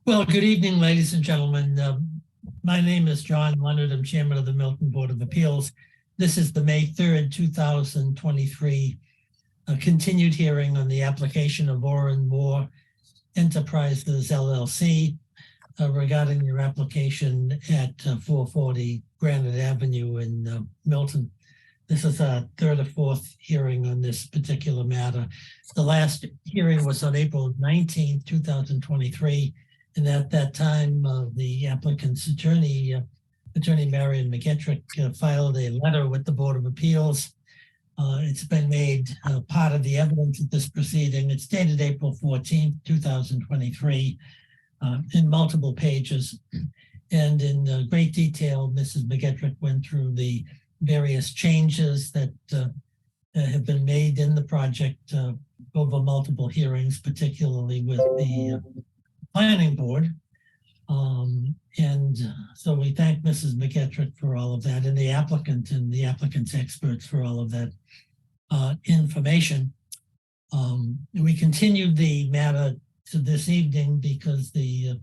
Well, good evening, ladies and gentlemen. My name is John Leonard. I'm chairman of the Milton Board of Appeals. This is the May 3rd, 2023 continued hearing on the application of Oren Moore Enterprises LLC regarding your application at 440 Granite Avenue in Milton. This is our third or fourth hearing on this particular matter. The last hearing was on April 19th, 2023. And at that time, the applicant's attorney, Attorney Marion McGettrick, filed a letter with the Board of Appeals. It's been made part of the evidence of this proceeding. It's dated April 14th, 2023, in multiple pages. And in great detail, Mrs. McGettrick went through the various changes that have been made in the project over multiple hearings, particularly with the Planning Board. And so we thank Mrs. McGettrick for all of that, and the applicant and the applicant's experts for all of that information. We continued the matter to this evening because the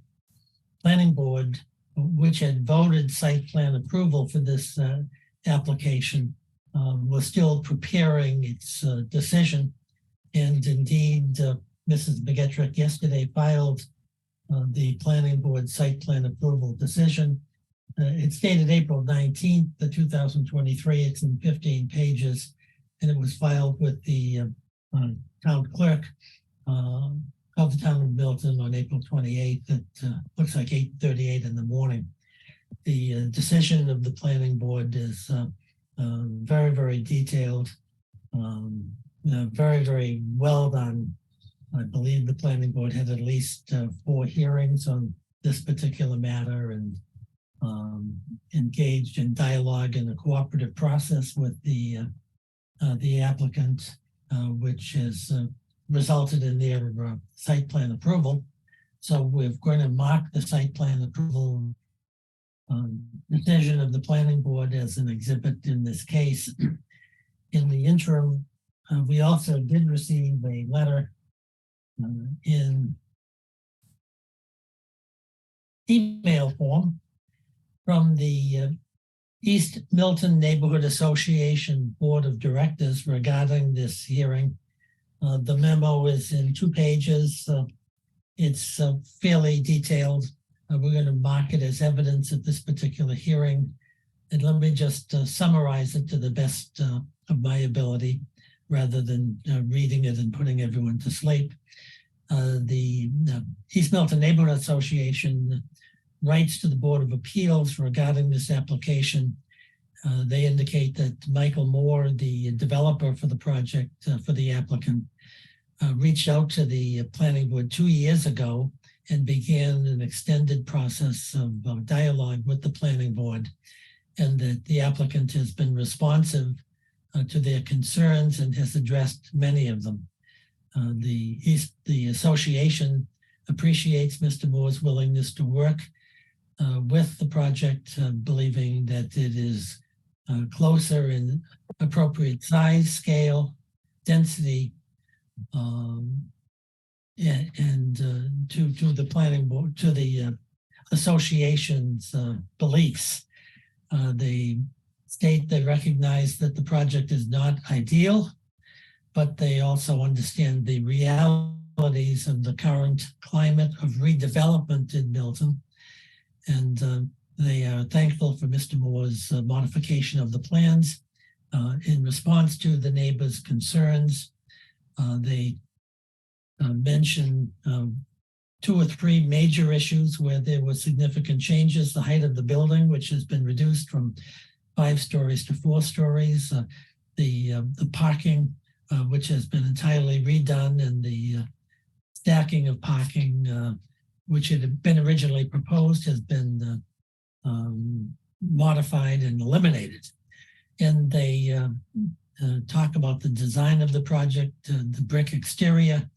Planning Board, which had voted site plan approval for this application, was still preparing its decision. And indeed, Mrs. McGettrick yesterday filed the Planning Board site plan approval decision. It's dated April 19th, 2023. It's in 15 pages, and it was filed with the town clerk of the town of Milton on April 28th at looks like 8:38 in the morning. The decision of the Planning Board is very, very detailed, very, very well done. I believe the Planning Board had at least 4 hearings on this particular matter and engaged in dialogue and a cooperative process with the applicant, which has resulted in their site plan approval. So we're going to mark the site plan approval decision of the Planning Board as an exhibit in this case. In the interim, we also did receive a letter in email form from the East Milton Neighborhood Association Board of Directors regarding this hearing. The memo is in 2 pages. It's fairly detailed. We're going to mark it as evidence at this particular hearing. And let me just summarize it to the best of my ability, rather than reading it and putting everyone to sleep. The East Milton Neighborhood Association writes to the Board of Appeals regarding this application. They indicate that Michael Moore, the developer for the project, for the applicant, reached out to the Planning Board 2 years ago and began an extended process of dialogue with the Planning Board, and that the applicant has been responsive to their concerns and has addressed many of them. The association appreciates Mr. Moore's willingness to work with the project, believing that it is closer in appropriate size, scale, density, and to the Planning Board, to the association's beliefs. They state they recognize that the project is not ideal, but they also understand the realities of the current climate of redevelopment in Milton. And they are thankful for Mr. Moore's modification of the plans in response to the neighbors' concerns. They mention 2 or 3 major issues where there were significant changes: the height of the building, which has been reduced from 5 stories to 4 stories, the parking, which has been entirely redone, and the stacking of parking, which had been originally proposed, has been modified and eliminated. And they talk about the design of the project, the brick exterior,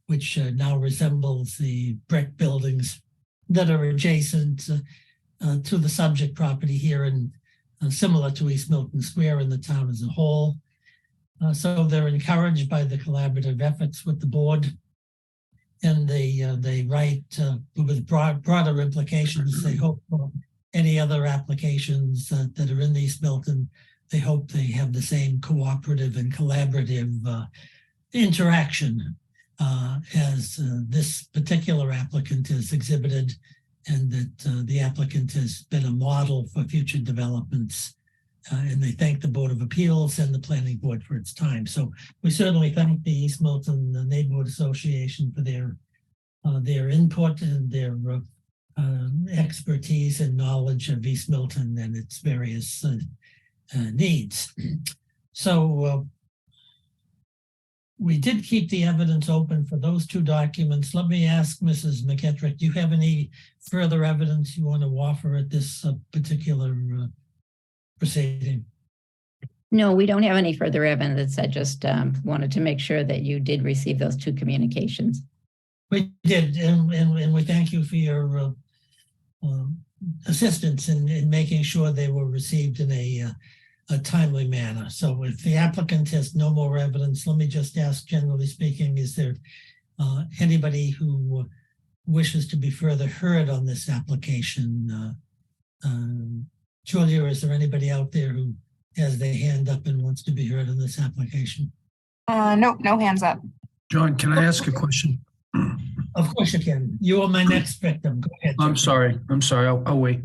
which now resembles the brick buildings that are adjacent to the subject property here, and similar to East Milton Square in the town as a whole. So they're encouraged by the collaborative efforts with the board and they write with broader implications. They hope for any other applications that are in East Milton, they hope they have the same cooperative and collaborative interaction as this particular applicant has exhibited, and that the applicant has been a model for future developments. And they thank the Board of Appeals and the Planning Board for its time. So we certainly thank the East Milton Neighborhood Association for their input and their expertise and knowledge of East Milton and its various needs. So we did keep the evidence open for those two documents. Let me ask Mrs. McKettrick, do you have any further evidence you want to offer at this particular proceeding? No, we don't have any further evidence. I just wanted to make sure that you did receive those two communications. We did, and we thank you for your assistance in making sure they were received in a timely manner. So if the applicant has no more evidence, let me just ask, generally speaking, is there anybody who wishes to be further heard on this application? Julia, is there anybody out there who has their hand up and wants to be heard on this application? No hands up. John, can I ask a question? Of course you can. You are my next victim. Go ahead. I'm sorry. I'll wait.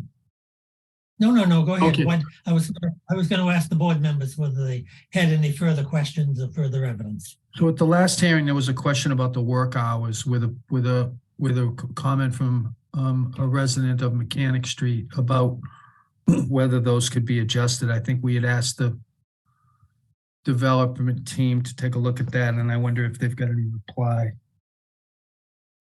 No, go ahead. Okay. I was going to ask the board members whether they had any further questions or further evidence. So at the last hearing, there was a question about the work hours with a comment from a resident of Mechanic Street about whether those could be adjusted. I think we had asked the development team to take a look at that, and I wonder if they've got any reply.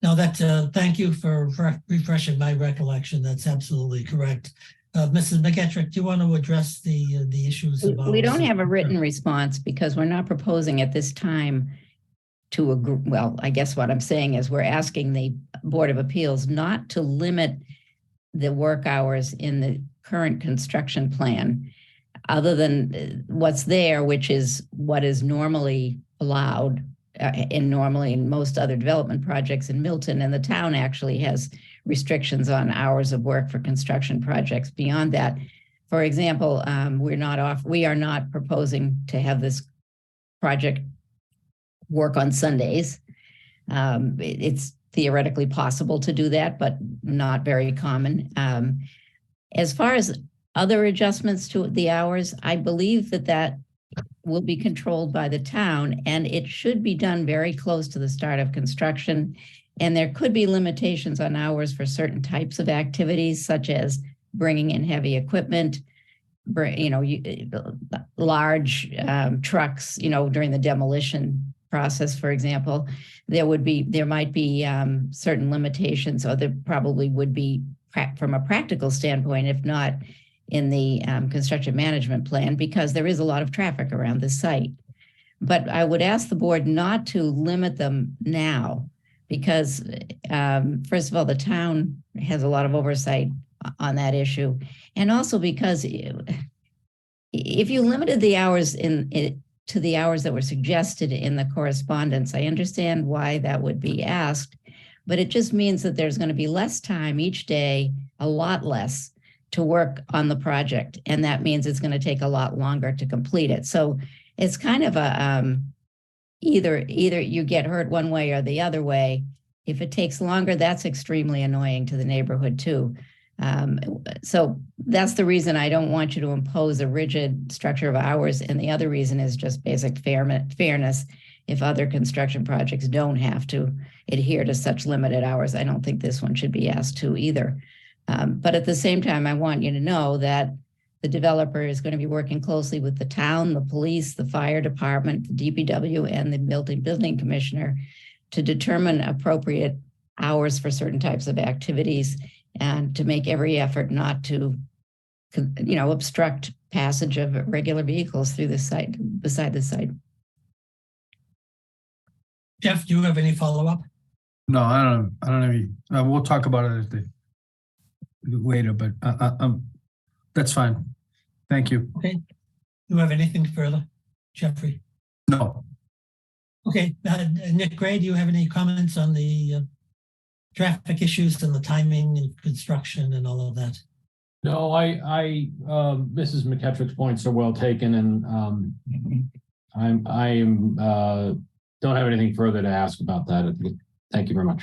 No, thank you for refreshing my recollection. That's absolutely correct. Mrs. McKettrick, do you want to address the issues? We don't have a written response because we're not proposing at this time to agree. Well, I guess what I'm saying is we're asking the Board of Appeals not to limit the work hours in the current construction plan other than what's there, which is what is normally allowed normally in most other development projects in Milton, and the town actually has restrictions on hours of work for construction projects. Beyond that, for example, we are not proposing to have this project work on Sundays. It's theoretically possible to do that, but not very common. As far as other adjustments to the hours, I believe that will be controlled by the town, and it should be done very close to the start of construction. And there could be limitations on hours for certain types of activities, such as bringing in heavy equipment, large trucks, during the demolition process, for example. There might be certain limitations, or there probably would be from a practical standpoint, if not in the construction management plan, because there is a lot of traffic around the site. But I would ask the board not to limit them now, because first of all, the town has a lot of oversight on that issue. And also because if you limited the hours to the hours that were suggested in the correspondence, I understand why that would be asked, but it just means that there's going to be less time each day, a lot less, to work on the project. And that means it's going to take a lot longer to complete it. So it's kind of a either you get hurt one way or the other way. If it takes longer, that's extremely annoying to the neighborhood too. So that's the reason I don't want you to impose a rigid structure of hours. And the other reason is just basic fairness. If other construction projects don't have to adhere to such limited hours, I don't think this one should be asked to either. But at the same time, I want you to know that the developer is going to be working closely with the town, the police, the fire department, the DPW, and the Milton Building Commissioner to determine appropriate hours for certain types of activities and to make every effort not to, obstruct passage of regular vehicles through the site, beside the site. Jeff, do you have any follow-up? No, I don't have any. We'll talk about it later, but that's fine. Thank you. Okay. Do you have anything further, Jeffrey? No. Okay, Nick Gray, do you have any comments on the traffic issues and the timing and construction and all of that? No, Mrs. McKettrick's points are well taken, and don't have anything further to ask about that. Thank you very much.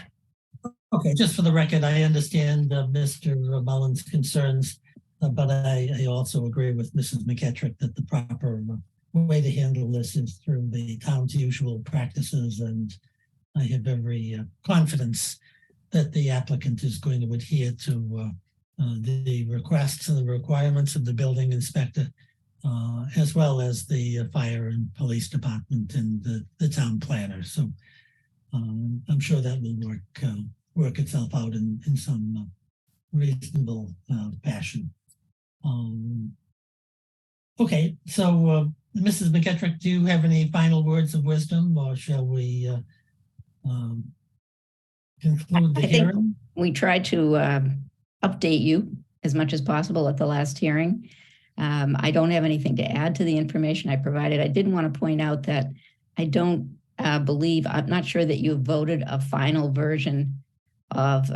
Okay, just for the record, I understand Mr. Mullins' concerns, but I also agree with Mrs. McKettrick that the proper way to handle this is through the town's usual practices, and I have every confidence that the applicant is going to adhere to the requests and the requirements of the building inspector, as well as the fire and police department and the town planner. So I'm sure that will work itself out in some reasonable fashion. Okay, so Mrs. McKettrick, do you have any final words of wisdom, or shall we conclude the hearing? We tried to update you as much as possible at the last hearing. I don't have anything to add to the information I provided. I did want to point out that I don't believe, I'm not sure that you voted a final version of,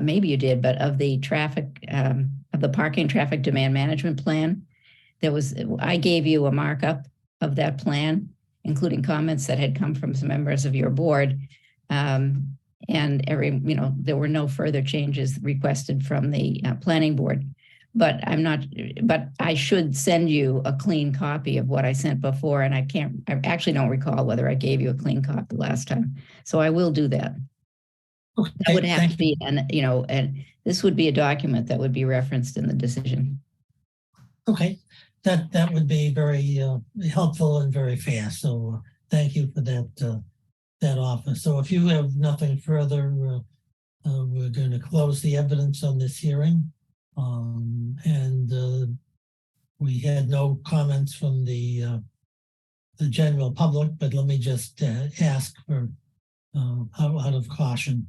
maybe you did, but of the traffic, of the parking traffic demand management plan. I gave you a markup of that plan, including comments that had come from some members of your board. And there were no further changes requested from the planning board. But I should send you a clean copy of what I sent before. And I actually don't recall whether I gave you a clean copy last time. So I will do that. Okay, that would have to be, and this would be a document that would be referenced in the decision. Okay, that would be very helpful and very fair. So thank you for that offer. So if you have nothing further, we're going to close the evidence on this hearing. We had no comments from the general public, but let me just ask for out of caution.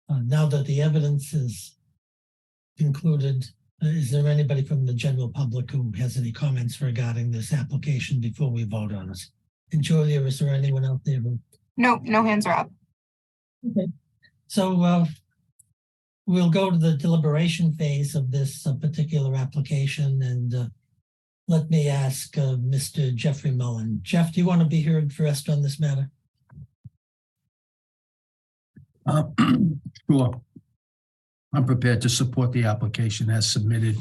Now that the evidence is concluded, is there anybody from the general public who has any comments regarding this application before we vote on it? And Julia, is there anyone out there who? No, no hands are up. Okay, so we'll go to the deliberation phase of this particular application, and let me ask Mr. Jeffrey Mullen. Jeff, do you want to be heard first on this matter? Sure. I'm prepared to support the application as submitted.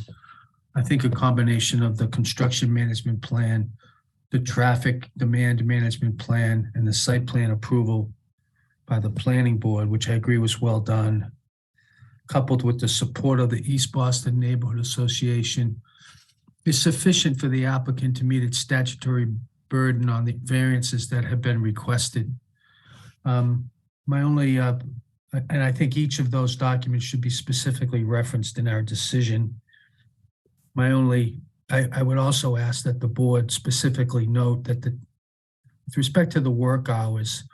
I think a combination of the construction management plan, the traffic demand management plan, and the site plan approval by the planning board, which I agree was well done, coupled with the support of the East Boston Neighborhood Association, is sufficient for the applicant to meet its statutory burden on the variances that have been requested. My only, and I think each of those documents should be specifically referenced in our decision. I would also ask that the board specifically note that with respect to the work hours,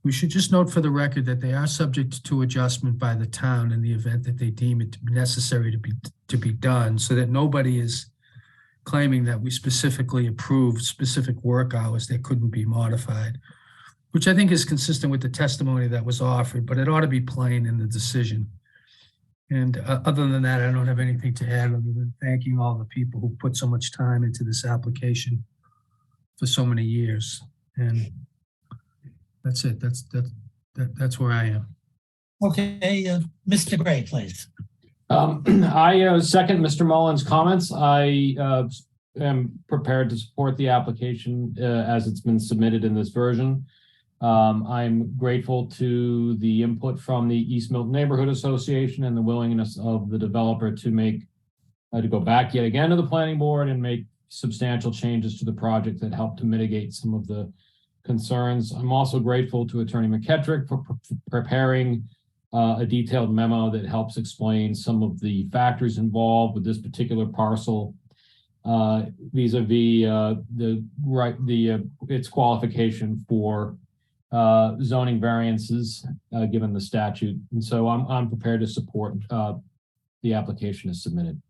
we should just note for the record that they are subject to adjustment by the town in the event that they deem it to be necessary to be done, so that nobody is claiming that we specifically approved specific work hours that couldn't be modified, which I think is consistent with the testimony that was offered, but it ought to be plain in the decision. And other than that, I don't have anything to add other than thanking all the people who put so much time into this application for so many years. And that's it. That's where I am. Okay, Mr. Gray, please. I second Mr. Mullen's comments. I am prepared to support the application as it's been submitted in this version. I'm grateful to the input from the East Milton Neighborhood Association and the willingness of the developer to go back yet again to the planning board and make substantial changes to the project that help to mitigate some of the concerns. I'm also grateful to Attorney McKettrick for preparing a detailed memo that helps explain some of the factors involved with this particular parcel vis-a-vis its qualification for zoning variances given the statute. And so I'm prepared to support the application as submitted.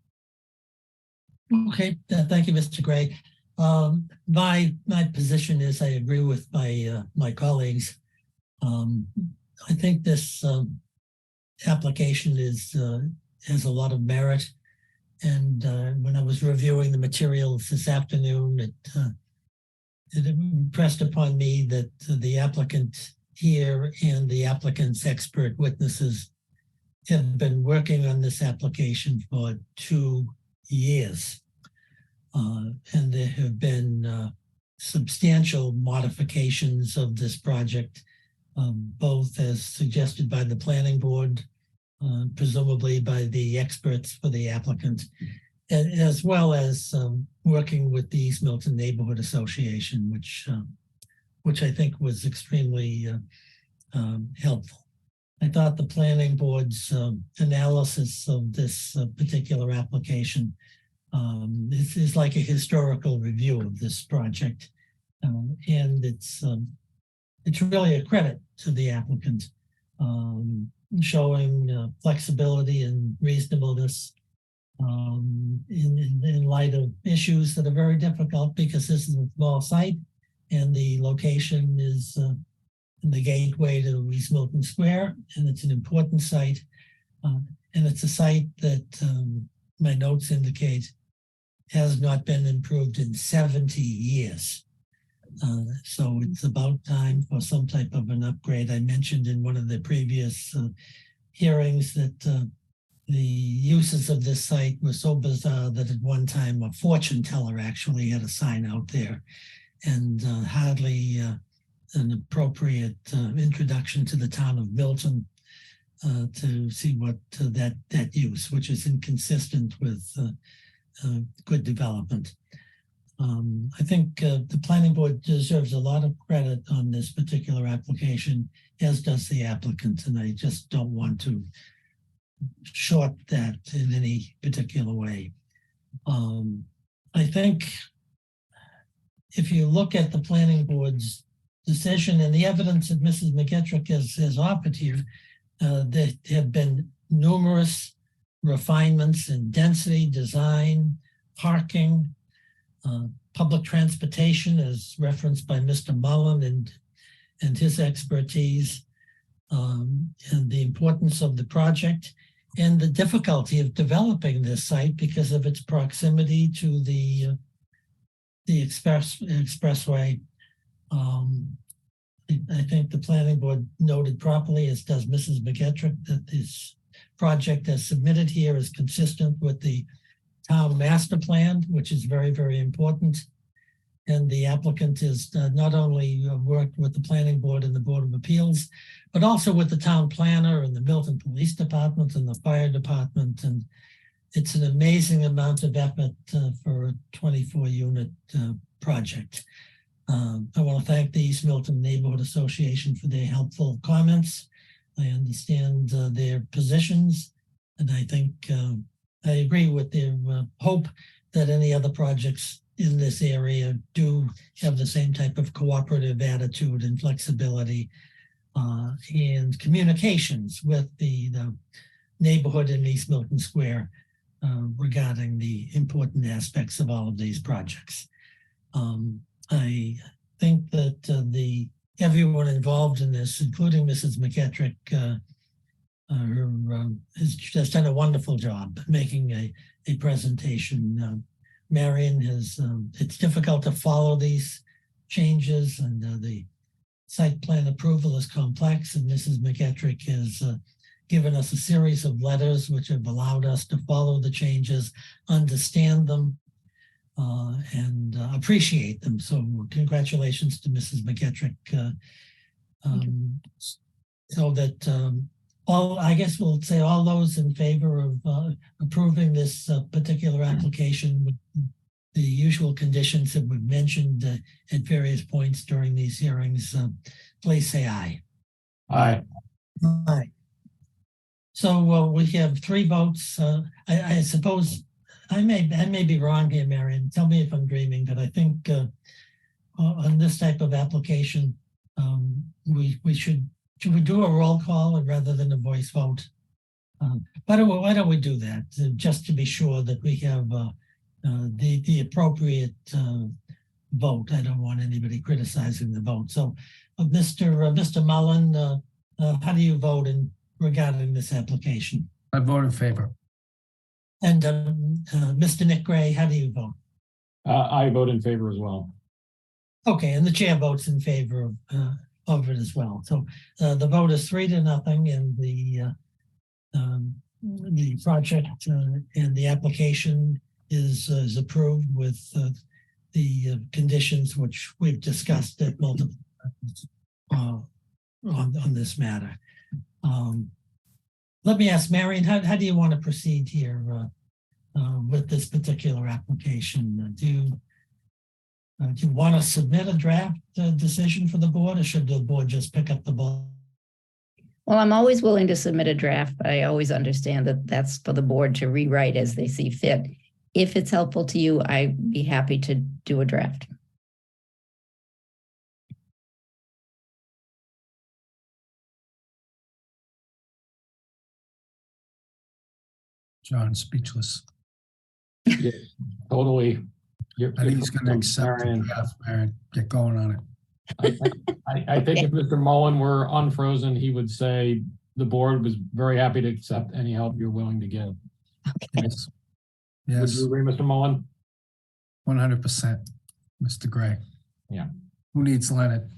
Okay, thank you, Mr. Gray. My position is I agree with my colleagues I think this application has a lot of merit. And when I was reviewing the materials this afternoon, it impressed upon me that the applicant here and the applicant's expert witnesses have been working on this application for 2 years. And there have been substantial modifications of this project, both as suggested by the planning board, presumably by the experts for the applicant, as well as working with the East Milton Neighborhood Association, which I think was extremely helpful. I thought the planning board's analysis of this particular application is like a historical review of this project, and it's really a credit to the applicant, showing flexibility and reasonableness in light of issues that are very difficult, because this is a small site and the location is in the gateway to East Milton Square, and it's an important site. And it's a site that my notes indicate has not been improved in 70 years. So it's about time for some type of an upgrade. I mentioned in one of the previous hearings that the uses of this site were so bizarre that at one time a fortune teller actually had a sign out there, and hardly an appropriate introduction to the town of Milton to see what that use, which is inconsistent with good development. I think the planning board deserves a lot of credit on this particular application, as does the applicant, and I just don't want to short that in any particular way. I think if you look at the planning board's decision and the evidence that Mrs. McGettrick has offered here, there have been numerous refinements in density, design, parking, public transportation, as referenced by Mr. Mullen and his expertise, and the importance of the project, and the difficulty of developing this site because of its proximity to the expressway. I think the planning board noted properly, as does Mrs. McGettrick, that this project as submitted here is consistent with the town master plan, which is very, very important. And the applicant has not only worked with the planning board and the Board of Appeals, but also with the town planner and the Milton Police Department and the fire department. And it's an amazing amount of effort for a 24-unit project. I want to thank the East Milton Neighborhood Association for their helpful comments. I understand their positions, and I think I agree with their hope that any other projects in this area do have the same type of cooperative attitude and flexibility and communications with the neighborhood in East Milton Square regarding the important aspects of all of these projects. I think that everyone involved in this, including Mrs. McGettrick, has just done a wonderful job making a presentation. Marion has, it's difficult to follow these changes, and the site plan approval is complex, and Mrs. McGettrick has given us a series of letters which have allowed us to follow the changes, understand them, and appreciate them. So congratulations to Mrs. McGettrick. So that I guess we'll say all those in favor of approving this particular application with the usual conditions that we've mentioned at various points during these hearings, please say aye. Aye. Aye. So we have 3 votes. I suppose I may be wrong here, Marion. Tell me if I'm dreaming, but I think on this type of application, should we do a roll call rather than a voice vote? Why don't we do that, just to be sure that we have the appropriate vote. I don't want anybody criticizing the vote. So, Mr. Mullen, how do you vote regarding this application? I vote in favor. And Mr. Nick Gray, how do you vote? I vote in favor as well. Okay, and the chair votes in favor of it as well. So the vote is 3-0, and the project and the application is approved with the conditions which we've discussed at multiple times on this matter. Let me ask Marion, how do you want to proceed here with this particular application? Do you want to submit a draft decision for the board, or should the board just pick up the ball? Well, I'm always willing to submit a draft, but I always understand that that's for the board to rewrite as they see fit. If it's helpful to you, I'd be happy to do a draft. John, speechless. Yeah, totally. I think he's going to accept the draft, Marion. Get going on it. I think if Mr. Mullen were unfrozen, he would say the board was very happy to accept any help you're willing to give. Okay. Yes. Would Yes, you agree, Mr. Mullen? 100%, Mr. Gray. Yeah. Who needs Leonard?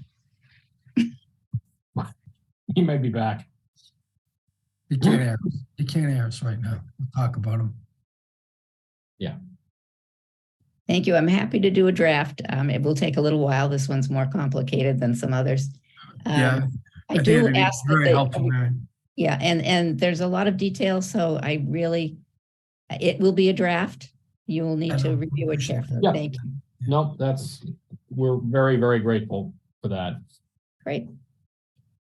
He may be back. He can't air us. He can't air us right now. We'll talk about him. Thank you. I'm happy to do a draft. It will take a little while. This one's more complicated than some others. Yeah, I think do it'd be ask that very they, helpful, Marion. yeah, and there's a lot of details, so it will be a draft. You will need to review it carefully. Yeah. Thank you. No, we're very, very grateful for that. Great.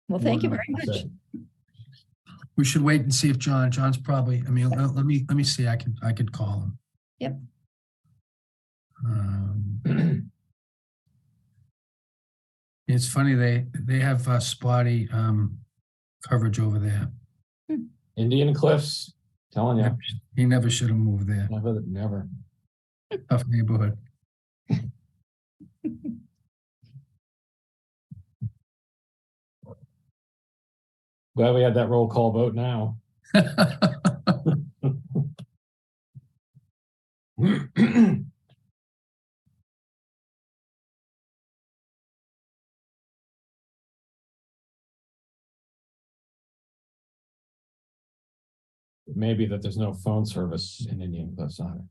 Well, thank you very much. We should wait and see if John's probably, I mean, let me see, I could call him. Yep. It's funny, they have spotty coverage over there. Indian Cliffs, telling you, He never should have moved there. never. Tough neighborhood. Glad we had that roll call vote now. It may be that there's no phone service in Indian Cliffs either.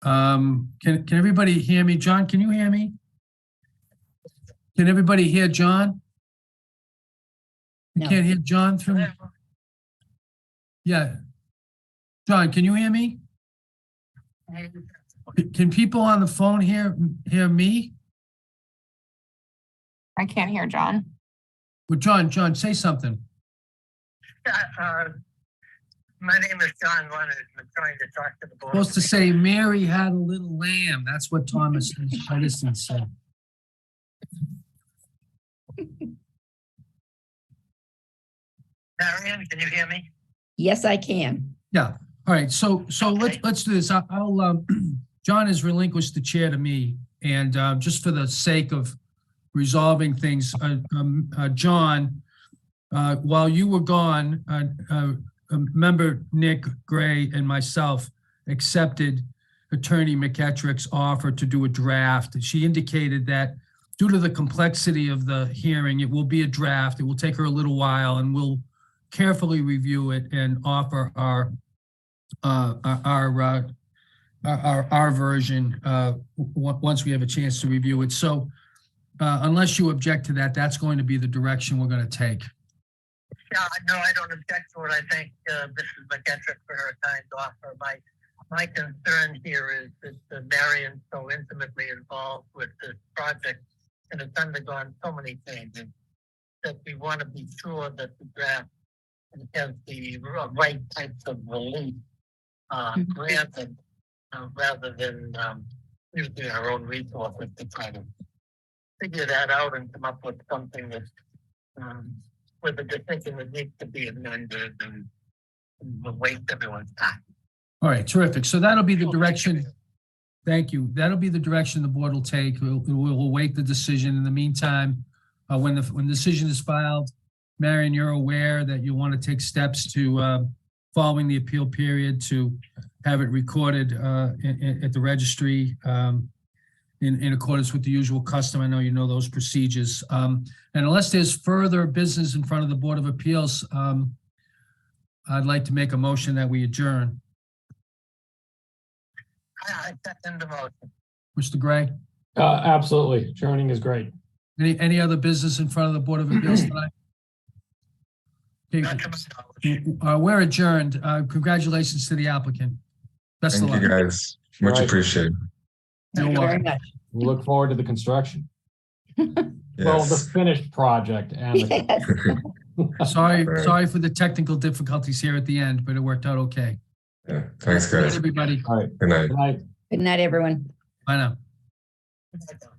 Can everybody hear me? John, can you hear me? Can everybody hear John? You No. can't hear John through? Yeah. John, can you hear me? Can people on the phone hear me? I can't hear John. Well, John, say something. My name is John Leonard. I'm trying to talk to the board. Supposed to say Mary had a little lamb. That's what Thomas Edison said. Marion, can you hear me? Yes, I can. Yeah. All right. So let's do this. I'll John has relinquished the chair to me, and just for the sake of resolving things, John, while you were gone, member Nick Gray and myself accepted Attorney McEtrick's offer to do a draft. She indicated that due to the complexity of the hearing, it will be a draft. It will take her a little while, and we'll carefully review it and offer our version once we have a chance to review it. So unless you object to that, that's going to be the direction we're going to take. Yeah, no, I don't object to it. I thank Mrs. McKentrick for her kind offer. My concern here is that Marion's so intimately involved with this project and it's undergone so many changes that we want to be sure that the draft has the right types of relief granted rather than using our own resources to try to figure that out and come up with something that's with a decision that needs to be amended and will waste everyone's time. All right, terrific. So that'll be the direction. Thank you. That'll be the direction the board will take. We'll await the decision. In the meantime, when the decision is filed, Marion, you're aware that you want to take steps to, following the appeal period, to have it recorded at the registry in accordance with the usual custom. I know you know those procedures. And unless there's further business in front of the Board of Appeals, I'd like to make a motion that we adjourn. I second the motion. Mr. Gray, Absolutely. Adjourning is great. any other business in front of the Board of Appeals tonight? Not to my knowledge. We're adjourned. Congratulations to the applicant. Best of Thank luck. you, guys. Much Right. appreciated. Thank you very much. We look forward to the construction. Well, the Yes. finished project and the Yes. Sorry Right. for the technical difficulties here at the end, but it worked out okay. Yeah. Thanks, Good night, guys. everybody. All right. Good night. Good night. Good night, everyone. Bye now. Good night, though.